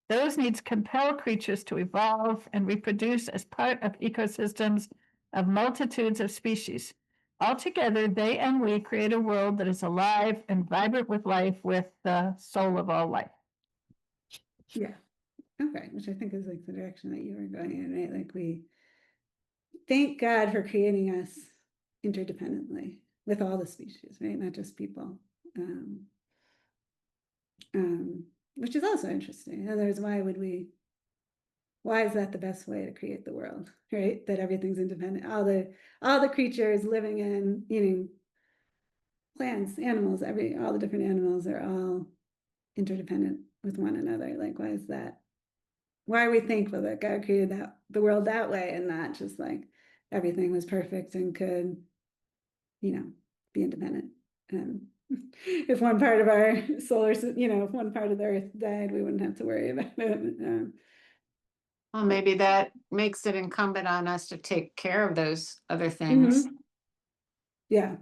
Those needs compel creatures to evolve and reproduce as part of ecosystems of multitudes of species. Altogether, they and we create a world that is alive and vibrant with life, with the soul of all life. Yeah. Okay. Which I think is like the direction that you were going in, right? Like we thank God for creating us interdependently with all the species, right? Not just people. Which is also interesting. In other words, why is that the best way to create the world, right? That everything's independent. All the creatures living in, plants, animals, all the different animals are all interdependent with one another. Like, why is that? Why are we thankful that God created the world that way and not just like everything was perfect and could, be independent? If one part of our solar system, if one part of the earth died, we wouldn't have to worry about it. Well, maybe that makes it incumbent on us to take care of those other things. Yeah.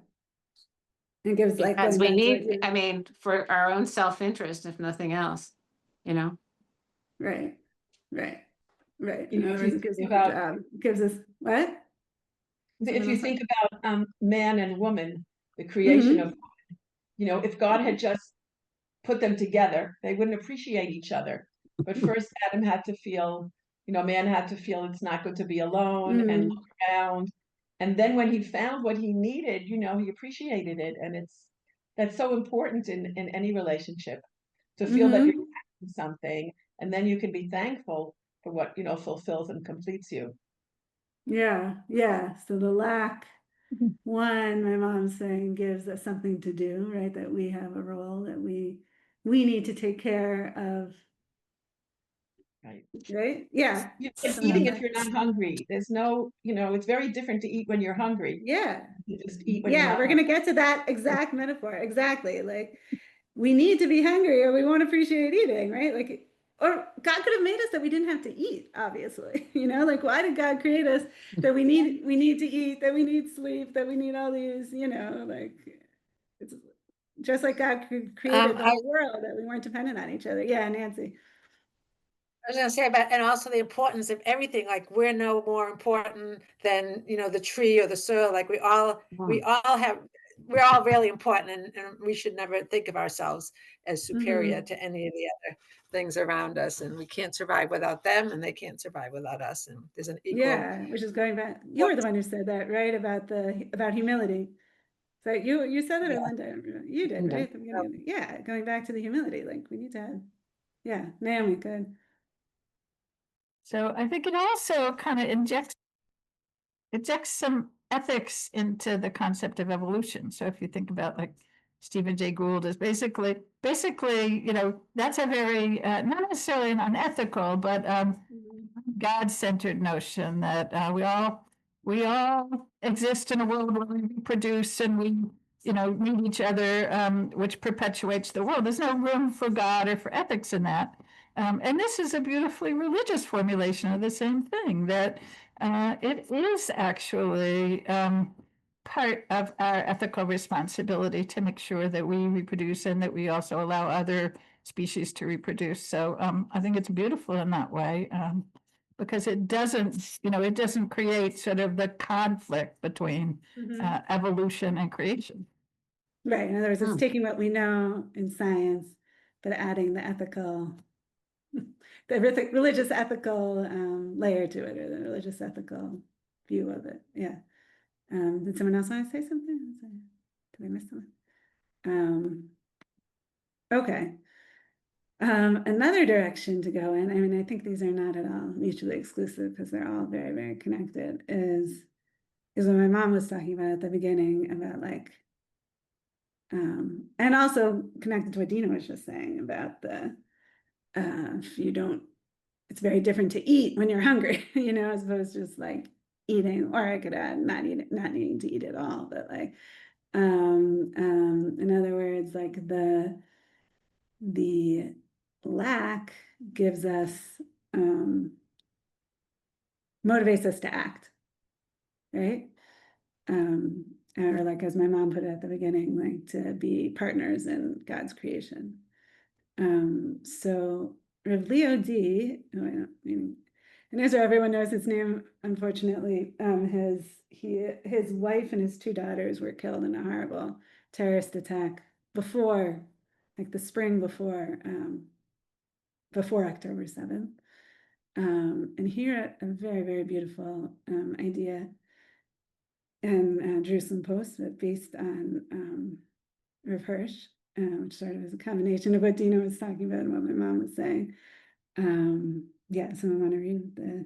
It gives like Because going we back to need, I mean, for our own self-interest, if nothing else, right. In You know, other if words, you it gives think us a about job. It gives us what? if you think about man and woman, the Mm-hmm. creation of, if God had just put them together, they wouldn't appreciate each other. But first, Adam had to feel, man had to feel it's not good to be alone and look around. And then when he found what he needed, he appreciated it. And that's so important in any relationship, to feel that you're doing something, and then you can be thankful for what, fulfills and completes you. Yeah. So the lack, one, my mom's saying, gives us something to do, right? That we have a role that we need to take care of. Right? Yeah. It's eating if you're not hungry. There's no, it's very different to eat when you're hungry. Yeah. You just eat when you're not We're hungry. going to get to that exact metaphor. Exactly. Like we need to be hungry or we won't appreciate eating, right? Like, or God could have made us that we didn't have to eat, obviously. Like why did God create us that we need to eat, that we need sleep, that we need all these, like it's just like God created the whole world, that we weren't dependent on each other. Yeah, Nancy. I was gonna say about, and also the importance of everything, like we're no more important than, the tree or the soil, like we're all really important, and we should never think of ourselves as superior to any of the other things around us, and we can't survive without them, and they can't survive without us, and there's an equal. Yeah, which is going back, you were the one who said that, right? About humility. So you said that, or Linda? You did, right? At the beginning. Yeah, going back to the humility, like we need to have, yeah, Naomi, good. So I think it also kind of injects some ethics into the concept of evolution. So if you think about like Stephen Jay Gould is basically, that's a very, not necessarily an unethical, but God-centered notion that we all exist in a world where we reproduce and we, need each other, which perpetuates the world. There's no room for God or for ethics in that. And this is a beautifully religious formulation of the same thing, that it is actually part of our ethical responsibility to make sure that we reproduce and that we also allow other species to reproduce. So I think it's beautiful in that way, because it doesn't, it doesn't create sort of the conflict between evolution and creation. Right. In other words, it's taking what we know in science, but adding the ethical, the religious ethical layer to it, or the religious ethical view of it. Yeah. Did someone else want to say something? Did I miss something? Okay. Another direction to go in, I mean, I think these are not at all mutually exclusive because they're all very, very connected, is what my mom was talking about at the beginning about like, and also connected to what Dina was just saying about the, if you don't, it's very different to eat when you're hungry, as opposed to just like eating, or I could add not needing to eat at all, but like, in other words, like the lack gives us, motivates us to act, right? Or like, as my mom put it at the beginning, like to be partners in God's creation. So Rav Leo D, who I don't mean, and as everyone knows his name, unfortunately, his wife and his 2 daughters were killed in a horrible terrorist attack before, like the spring before October 7th. And here a very, very beautiful idea in Jerusalem Post, but based on Rav Hirsch, which sort of is a combination of what Dina was talking about and what my mom was saying. Yeah, someone want to read the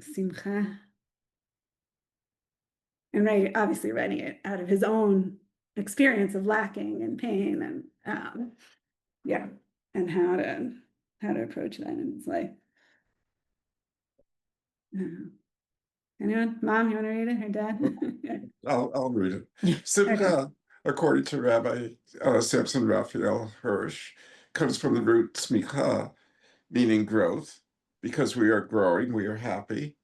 Simcha? And obviously writing it out of his own experience of lacking and pain and yeah, and how to approach that in his life. Anyone? Mom, you want to read it? Or Dad? I'll read it. Simcha, according to Rabbi Samson Raphael Hirsch, comes from the root smicha, meaning growth. Because we are growing, we are happy.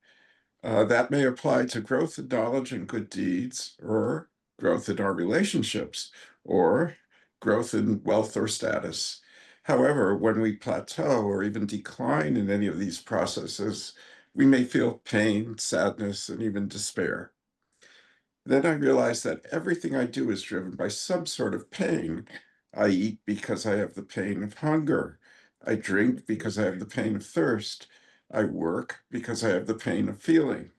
That may apply to growth in knowledge and good deeds, or growth in our relationships, or growth in wealth or status. However, when we plateau or even decline in any of these processes, we may feel pain, sadness, and even despair. Then I realized that everything I do is driven by some sort of pain. I eat because I have the pain of hunger. I drink because I have the pain of thirst. I work because I have the pain of feeling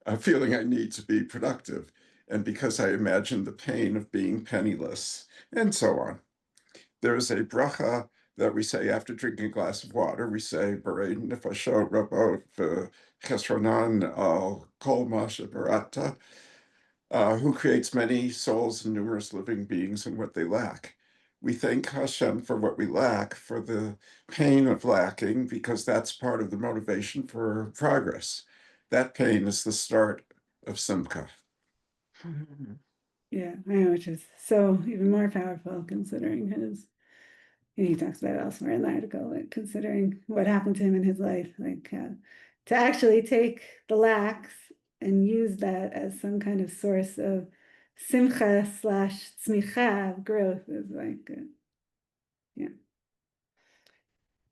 I need to be productive, and because I imagine the pain of being penniless, and so on. There is a bracha that we say after drinking a glass of water. We say, borei, nefashot, rabbanit, chesronan, kol ma shebarata, who creates many souls and numerous living beings and what they lack. We thank Hashem for what we lack, for the pain of lacking, because that's part of the motivation for progress. That pain is the start of Simcha. Yeah, which is so even more powerful considering he talks about it elsewhere in the article, like considering what happened to him in his life, like to actually take the lacks and use that as some kind of source of simcha / tzmicha, growth, is like, yeah.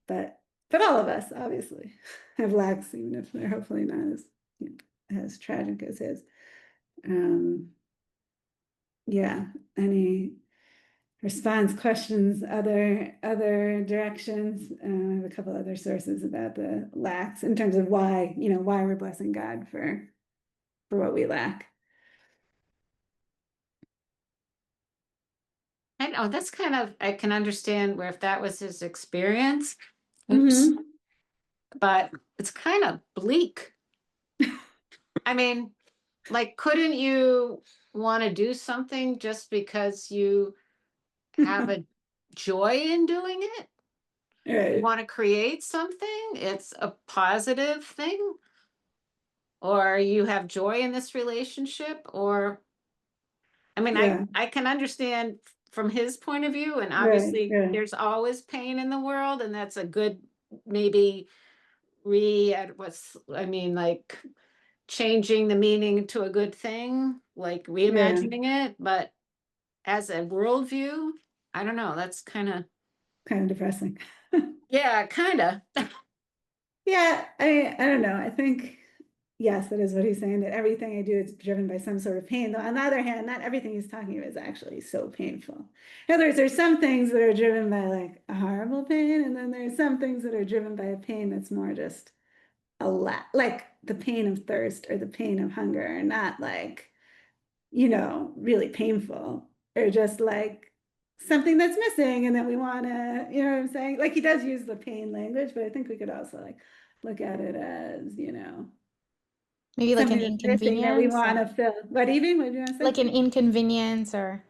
But all of us obviously have lacks, even if they're hopefully not as tragic as his. Yeah, any response, questions, other directions? I have a couple other sources about the lacks in terms of why we're blessing God for what we lack. I know that's kind of, I can understand where if that was his experience, oops, but it's kind of bleak. I mean, like, couldn't you want to do something just because you have a joy in doing it? Right. You want to create something? It's a positive thing. Or you have joy in this relationship, or I mean, Yeah. I can understand from his point of view, and Right, obviously right. there's always pain in the world, and that's a good maybe like changing the meaning to a good thing, like reimagining it, but as a worldview, I don't know, that's kind of depressing. yeah, kind of. Yeah, I don't know. I think, yes, that is what he's saying, that everything I do is driven by some sort of pain. Though on the other hand, not everything he's talking about is actually so painful. In other words, there's some things that are driven by like a horrible pain, and then there's some things that are driven by a pain that's more just like the pain of thirst or the pain of hunger, not like, really painful, or just like something that's missing and that we want to, you know what I'm saying? Like he does use the pain language, but I think we could also like look at it as, Maybe like an something that's missing that we inconvenience, want to fill. What even? What do you want to say? like an inconvenience or.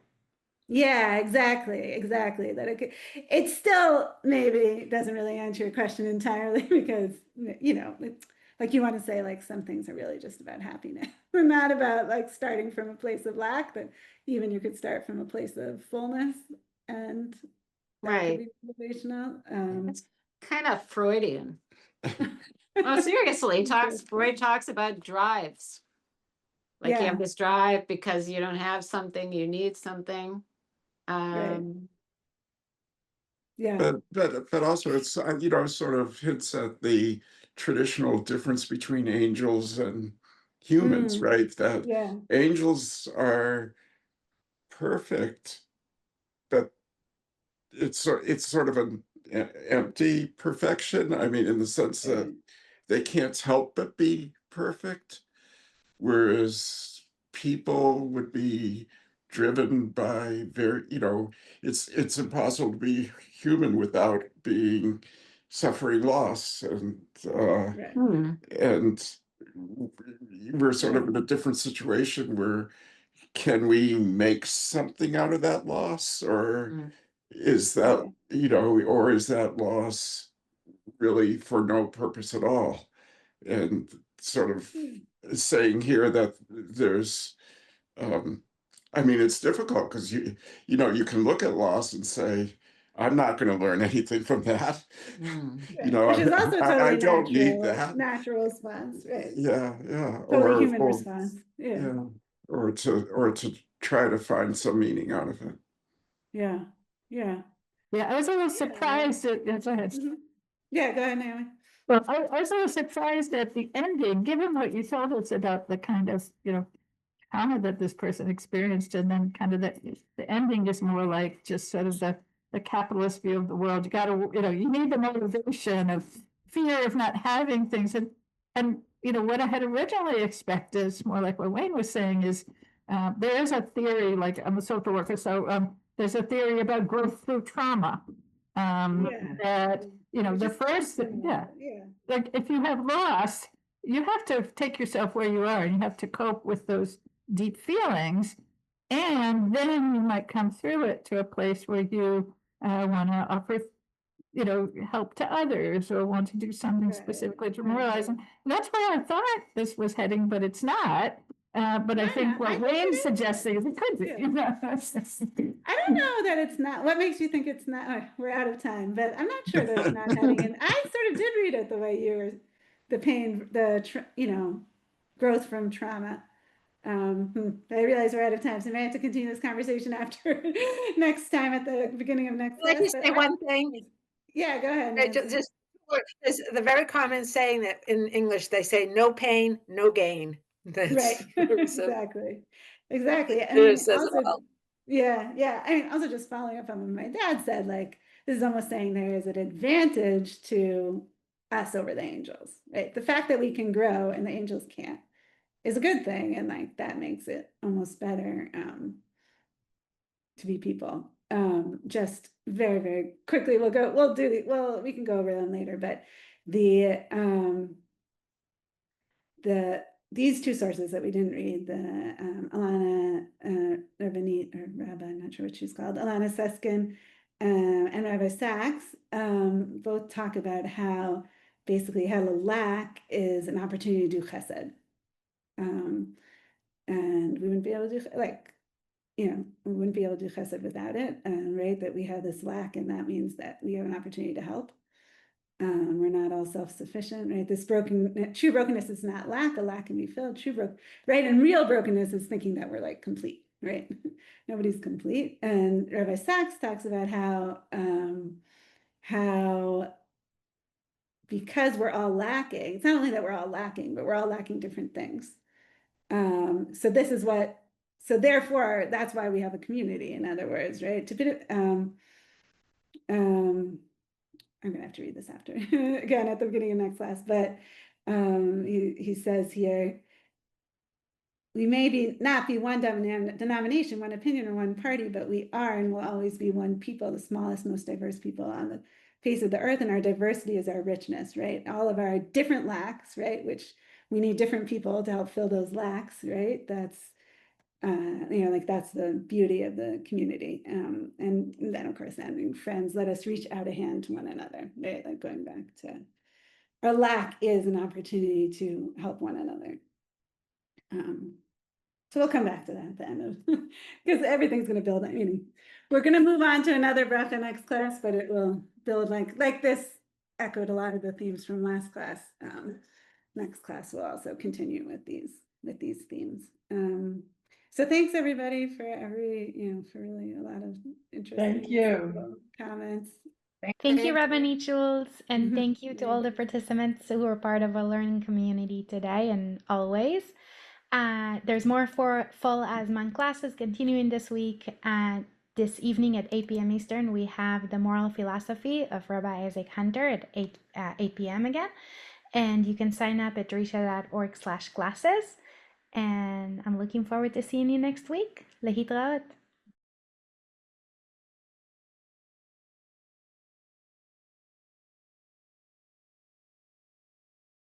Yeah, exactly. That it still maybe doesn't really answer your question entirely because, like you want to say like some things are really just about happiness. They're not about like starting from a place of lack, but even you could start from a place of fullness, and that could Right. be motivational. It's kind of Freudian. Oh, seriously, Freud talks about drives. Like you Yeah. have this drive because you don't have something, you need something. Right. Yeah. But also it's sort of hints at the traditional difference between angels and humans, right? That Yeah. angels are perfect, but it's sort of an empty perfection. I mean, in the sense that they can't help but be perfect, whereas people would be driven by it's impossible to be human without being suffering loss, and Right. and we're sort of in a different situation where can we make something out of that loss, or is that or is that loss really for no purpose at all? And sort of saying here that there's I mean, it's difficult because you can look at loss and say, I'm not going to learn anything from that. Which is also I totally don't need that. natural response, right? Yeah. Totally human response. Yeah. Or to try to find some meaning out of it. Yeah. I was a little surprised at, go ahead. Yeah, go ahead, Naomi. Well, I was a little surprised at the ending, given what you told us about the kind of, trauma that this person experienced, and then kind of the ending is more like just sort of the capitalist view of the world. You got to, you need the motivation of fear of not having things, and what I had originally expected is more like what Wayne was saying is there is a theory, like I'm a social worker, so there's a theory about growth through trauma. That the first, like if you have loss, you have to take yourself where you are, and you have to cope with those deep feelings, and then you might come through it to a place where you want to offer help to others, or want to do something specifically to moralize. And that's where I thought this was heading, but it's not. But I think what Wayne's suggesting is it could be. I don't know that it's not. What makes you think it's not? We're out of time, but I'm not sure that it's not heading in. I sort of did read it the way you were, the pain, growth from trauma. I realize we're out of time, so I may have to continue this conversation after next time at the beginning of next Let me class. say one thing. Yeah, go ahead. Right, Nancy. just there's the very common saying that in English they say no pain, no gain. That's Right. exactly. Exactly. I mean, also, yeah. I mean, also just following up on what my dad said, like, this is almost saying there is an advantage to us over the angels, right? The fact that we can grow and the angels can't is a good thing. And like, that makes it almost better to be people. Just very, very quickly, we can go over them later, but these two sources that we didn't read, the Alana Rabbanit, or Rabba, I'm not sure what she's called, Alana Susskind and Rabbi Sachs, both talk about how basically how the lack is an opportunity to do chesed. And we wouldn't be able to do, we wouldn't be able to do chesed without it, right? That we have this lack, and that means that we have an opportunity to help. We're not all self-sufficient, right? This true brokenness is not lack. A lack can be filled. Right? And real brokenness is thinking that we're like complete, right? Nobody's complete. And Rabbi Sachs talks about how because we're all lacking, it's not only that we're all lacking, but we're all lacking different things. So therefore, that's why we have a community, in other words, right? To put it, I'm gonna have to read this after again at the beginning of next class, but he says here, we may not be one denomination, one opinion, or one party, but we are and will always be one people, the smallest, most diverse people on the face of the earth, and our diversity is our richness, right? All of our different lacks, right? Which we need different people to help fill those lacks, right? That's like that's the beauty of the community. And then of course, having friends, let us reach out a hand to one another, right? Like going back to our lack is an opportunity to help one another. So we'll come back to that at the end of, because everything's going to build on meaning. We're going to move on to another bracha next class, but it will build like this echoed a lot of the themes from last class. Next class will also continue with these themes. So thanks everybody for for really a lot of interesting Thank you. comments. Thank you, Rabbanit Schultz, and Mhm. thank you to all the participants who are part of our learning community today and always. There's more for full Azman classes continuing this week. This evening at 8 p.m. Eastern, we have the moral philosophy of Rabbi Isaac Hunter at 8 p.m. again. And you can sign up at drisha.org/classes. And I'm looking forward to seeing you next week. Lehitraot.